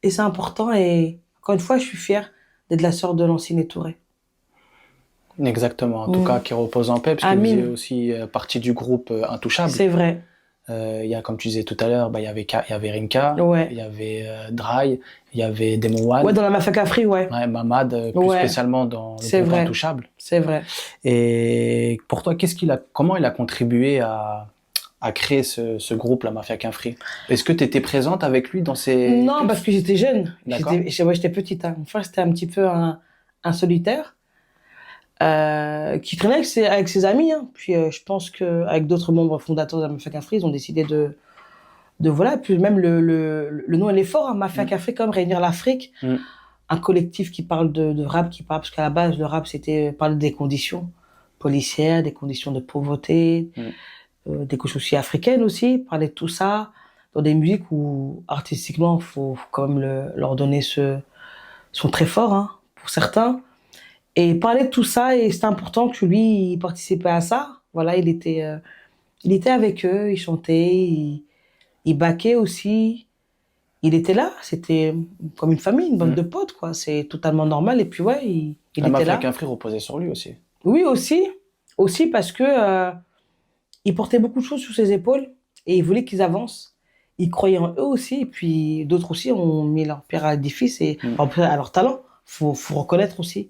Et c'est important. Et encore une fois, je suis fière d'être la sœur de Lancine et Touré. Exactement. En tout cas, Mm. qui repose en paix, parce qu'il faisait Amine, aussi partie du groupe Intouchable. c'est vrai. Il y a, comme tu disais tout à l'heure, bah, il y avait Rimka, il Ouais. y avait Dry, il y avait Demo Ouais, One, dans la Mafia Cafri, ouais. ouais, Mamad, plus Ouais, spécialement dans le c'est groupe vrai. Intouchable. C'est vrai. Et pour toi, comment il a contribué à créer ce groupe, la Mafia Quinfri? Est-ce que tu étais présente avec lui dans ses Non, parce keufs? que j'étais jeune. D'accord? Ouais, j'étais petite. Hein. Mon frère, c'était un petit peu un solitaire qui traînait avec ses amis. Hein. Puis je pense qu'avec d'autres membres fondateurs de la Mafia Cafri, ils ont décidé voilà. Puis même le nom, il est fort. Hein. Mafia Mm. Cafri, comme réunir l'Afrique. Mm. Un collectif qui parle de rap, qui parle, parce qu'à la base, le rap, c'était parler des conditions policières, des conditions de pauvreté, Mm. des couches aussi africaines aussi, parler de tout ça dans des musiques où artistiquement, faut quand même leur donner sont très forts, hein, pour certains. Et parler de tout ça, et c'était important que lui, il participait à ça. Voilà, il était avec eux, il chantait, il baquait aussi. Il était là, c'était comme une famille, une bande Mm. de potes, quoi. C'est totalement normal. Et puis ouais, il La était Mafia là. Quinfri reposait sur lui aussi. Oui, aussi parce que il portait beaucoup de choses sur ses épaules et il voulait qu'ils avancent. Il croyait en eux aussi, et puis d'autres aussi ont mis leur pierre à l'édifice et Mm. à leur talent. Faut reconnaître aussi.